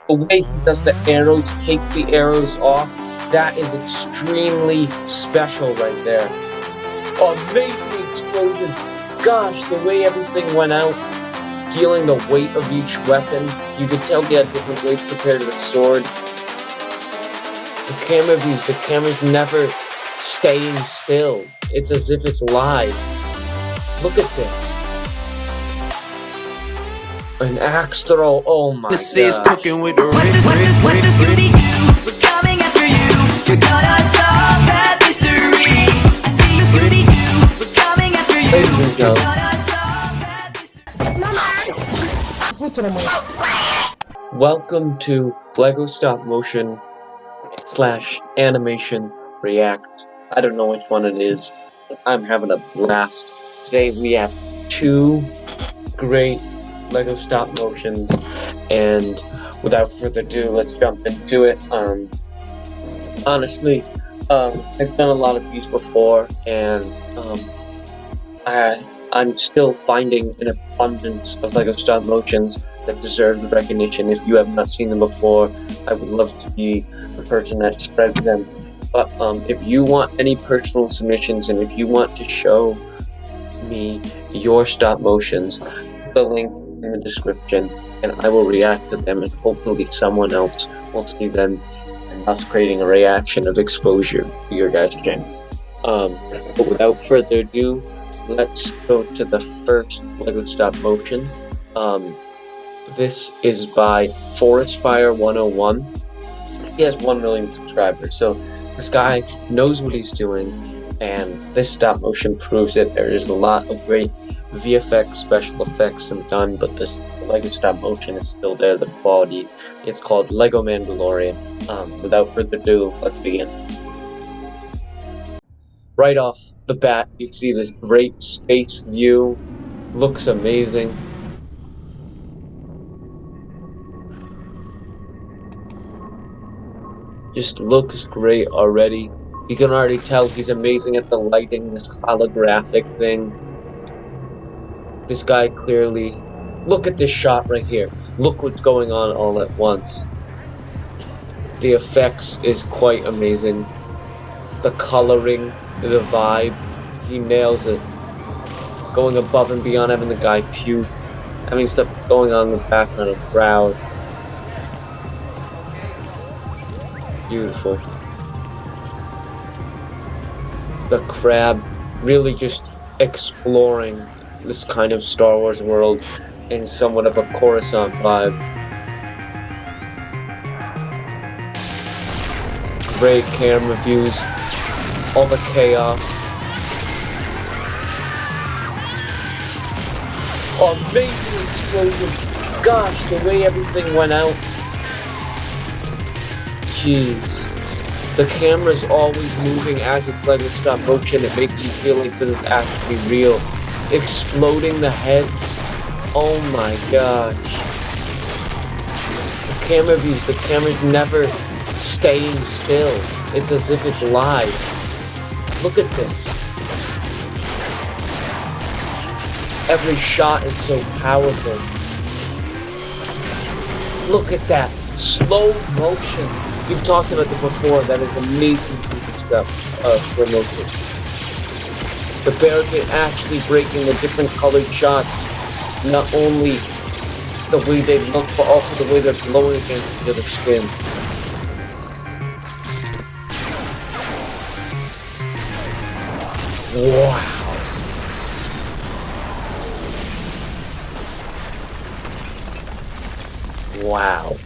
The way he does the arrows, takes the arrows off, that is extremely special right there. Amazing explosion. Gosh, the way everything went out, feeling the weight of each weapon. You could tell they had different weights compared to the sword. The camera views, the camera's never staying still. It's as if it's live. Look at this. An axe throw, oh my god. Cooking with the what does Scooby do? We're coming after you. We're gonna solve that mystery. I see you, Scooby Doo. We're coming after you. We're gonna solve that mystery. Welcome to Lego Stop Motion / Animation React. I don't know which one it is, but I'm having a blast. Today we have two great Lego stop motions, and without further ado, let's jump into it. Honestly, I've done a lot of these before, and I'm still finding an abundance of Lego stop motions that deserve the recognition. If you have not seen them before, I would love to be the person that spreads them. But if you want any personal submissions, and if you want to show me your stop motions, the link in the description, and I will react to them, and hopefully someone else will see them, and us creating a reaction of exposure to your guys' channel. But without further ado, let's go to the first Lego stop motion. This is by Forest Fire 101. He has 1 million subscribers, so this guy knows what he's doing, and this stop motion proves it. There is a lot of great VFX, special effects done, but this Lego stop motion is still there, the quality. It's called Lego Mandalorian. Without further ado, let's begin. Right off the bat, you see this great space view. Looks amazing. Just looks great already. You can already tell he's amazing at the lighting, this holographic thing. This guy clearly... Look at this shot right here. Look what's going on all at once. The effects is quite amazing. The coloring, the vibe, he nails it. Going above and beyond, having the guy puke. Having stuff going on in the background of the crowd. Beautiful. The crab really just exploring this kind of Star Wars world in somewhat of a Coruscant vibe. Great camera views, all the chaos. Amazing explosion! Gosh, the way everything went out. Jeez. The camera's always moving as it's Lego stop motion. It makes you feel like this is actually real. Exploding the heads. Oh my gosh. The camera views, the camera's never staying still. It's as if it's live. Look at this. Every shot is so powerful. Look at that. Slow motion. You've talked about it before. That is amazing stuff. Slow motion. The barricade actually breaking the different colored shots. Not only the way they look, but also the way they're blowing against the other skin. Wow. Wow.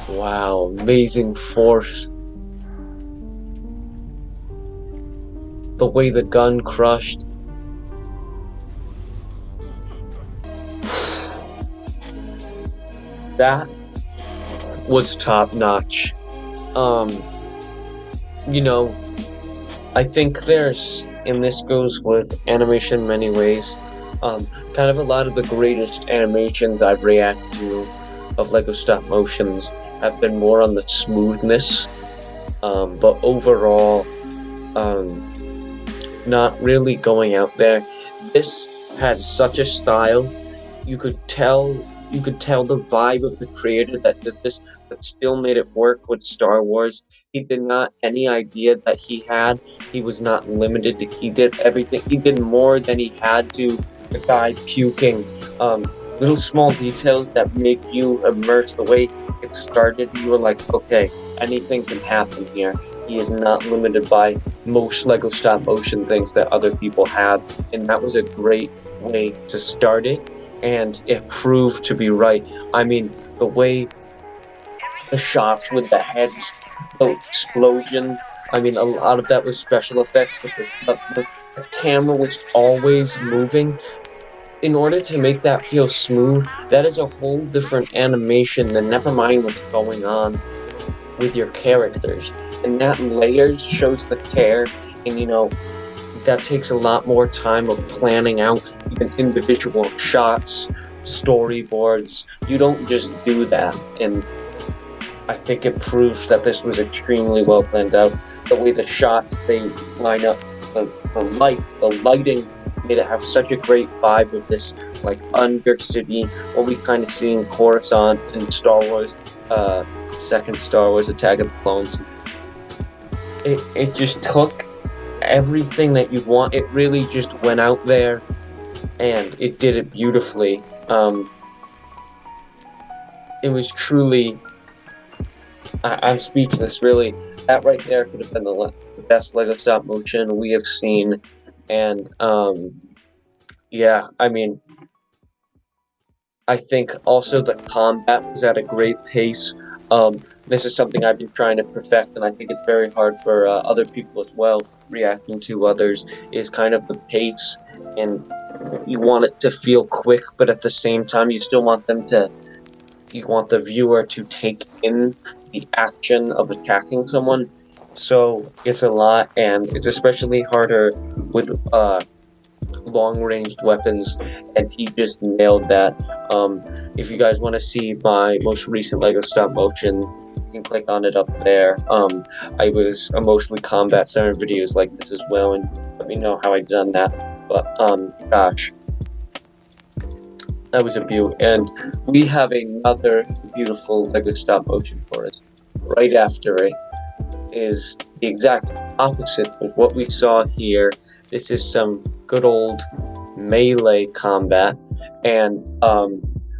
Wow, amazing force. The way the gun crushed. That was top notch. You know, I think there's, and this goes with animation in many ways, kind of a lot of the greatest animations I've reacted to of Lego stop motions have been more on the smoothness, but overall not really going out there. This had such a style. You could tell the vibe of the creator that did this, but still made it work with Star Wars. He did not any idea that he had. He was not limited. He did everything. He did more than he had to. The guy puking. Little small details that make you immerse. The way it started, you were like, okay, anything can happen here. He is not limited by most Lego stop motion things that other people have, and that was a great way to start it, and it proved to be right. I mean, the way the shots with the heads, the explosion, I mean, a lot of that was special effects because the camera was always moving. In order to make that feel smooth, that is a whole different animation than never mind what's going on with your characters. And that layers shows the care, and that takes a lot more time of planning out even individual shots, storyboards. You don't just do that, and I think it proves that this was extremely well planned out. The way the shots, they line up, the lights, the lighting made it have such a great vibe of this like undercity, what we kind of see in Coruscant in Star Wars, second Star Wars Attack of the Clones. It just took everything that you'd want. It really just went out there and it did it beautifully. It was truly, I'm speechless, really. That right there could have been the best Lego stop motion we have seen. And yeah, I mean, I think also the combat was at a great pace. This is something I've been trying to perfect, and I think it's very hard for other people as well, reacting to others, is kind of the pace. And you want it to feel quick, but at the same time, you still want you want the viewer to take in the action of attacking someone. So it's a lot, and it's especially harder with long-ranged weapons, and he just nailed that. If you guys want to see my most recent Lego stop motion, you can click on it up there. I was mostly combat-centered videos like this as well, and let me know how I done that. But gosh, that was a beaut, and we have another beautiful Lego stop motion for us. Right after it is the exact opposite of what we saw here. This is some good old melee combat, and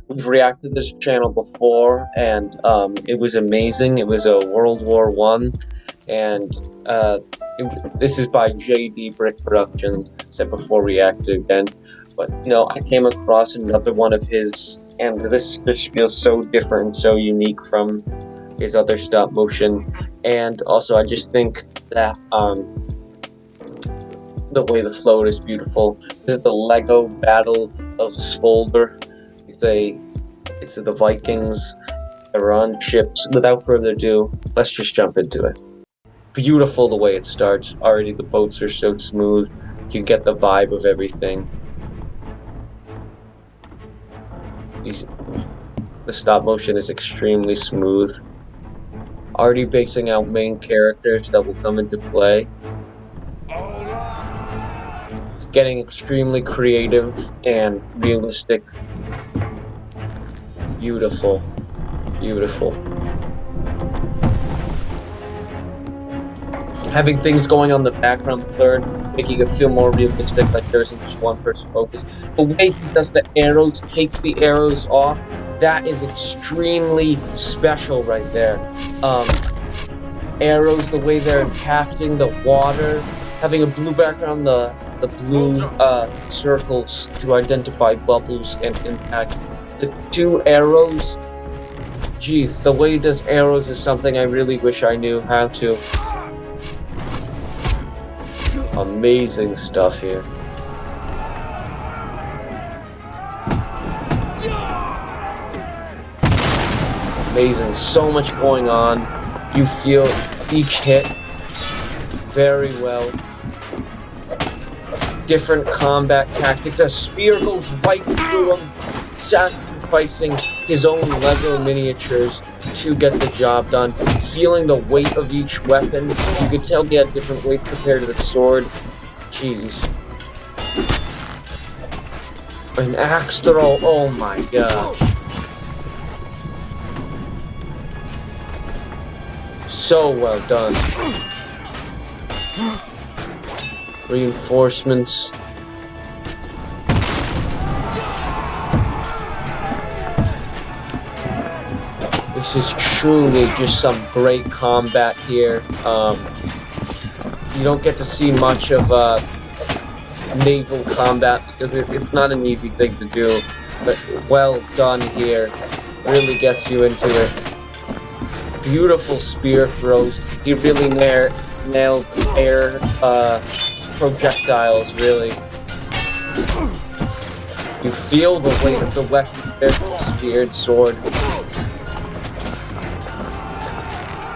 we've reacted to this channel before, and it was amazing. It was a World War I, and this is by JD Brick Productions. Said before, reacted again, but I came across another one of his, and this just feels so different, so unique from his other stop motion. And also I just think that the way the float is beautiful. This is the Lego Battle of Svolder. It's the Vikings. They're on ships. Without further ado, let's just jump into it. Beautiful the way it starts. Already the boats are so smooth. You get the vibe of everything. The stop motion is extremely smooth. Already basing out main characters that will come into play. Getting extremely creative and realistic. Beautiful. Beautiful. Having things going on the background blurred, making it feel more realistic, like there isn't just one person focus. The way he does the arrows, takes the arrows off, that is extremely special right there. Arrows, the way they're impacting the water, having a blue background, the blue circles to identify bubbles and impact. The two arrows, geez, the way he does arrows is something I really wish I knew how to. Amazing stuff here. Amazing, so much going on. You feel each hit very well. Different combat tactics. A spear goes right through him, sacrificing his own Lego miniatures to get the job done. Feeling the weight of each weapon. You could tell they had different weights compared to the sword. Jeez. An axe throw, oh my gosh. So well done. Reinforcements. This is truly just some great combat here. You don't get to see much of naval combat because it's not an easy thing to do, but well done here. Really gets you into it. Beautiful spear throws. He really nailed air projectiles, really. You feel the weight of the weapon, the speared sword.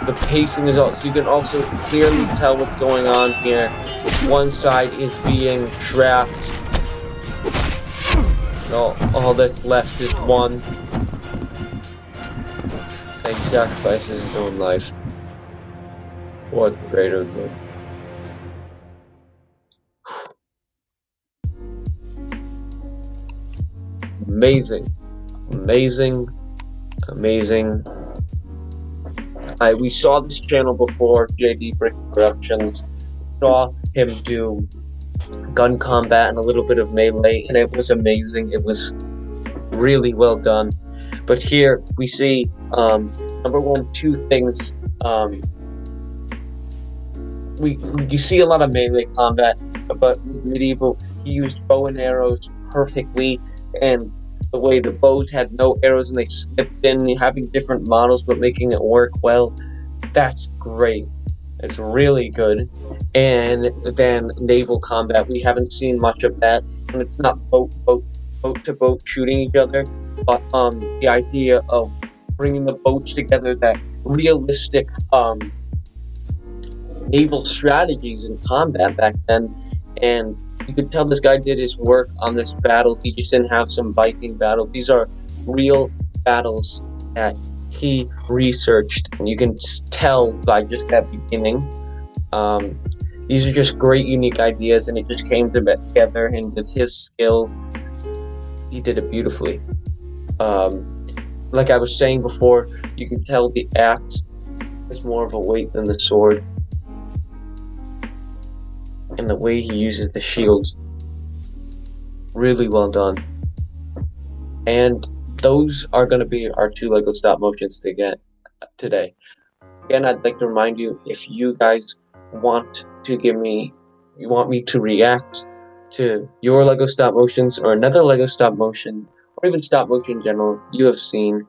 The pacing is also, you can also clearly tell what's going on here. One side is being trapped. So all that's left is one. And he sacrifices his own life for the greater good. Amazing. Amazing. Amazing. We saw this channel before, JD Brick Productions. Saw him do gun combat and a little bit of melee, and it was amazing. It was really well done. But here we see, number one, two things. You see a lot of melee combat, but with Medieval, he used bow and arrows perfectly, and the way the bows had no arrows and they slipped in, having different models but making it work well, that's great. It's really good. And then naval combat, we haven't seen much of that, and it's not boat to boat shooting each other, but the idea of bringing the boats together, that realistic naval strategies in combat back then, and you could tell this guy did his work on this battle. He just didn't have some Viking battle. These are real battles that he researched, and you can tell by just that beginning. These are just great, unique ideas, and it just came together, and with his skill, he did it beautifully. Like I was saying before, you can tell the axe is more of a weight than the sword. And the way he uses the shields, really well done. And those are going to be our two LEGO stop motions to get today. Again, I'd like to remind you, if you guys want me to react to your LEGO stop motions or another LEGO stop motion, or even stop motion in general you have seen,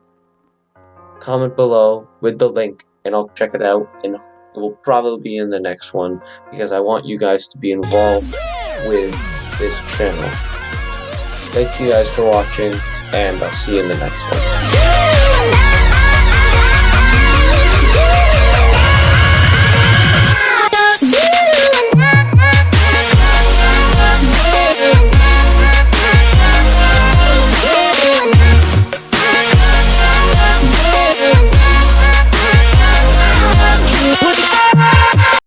comment below with the link and I'll check it out, and it will probably be in the next one because I want you guys to be involved with this channel. Thank you guys for watching, and I'll see you in the next one.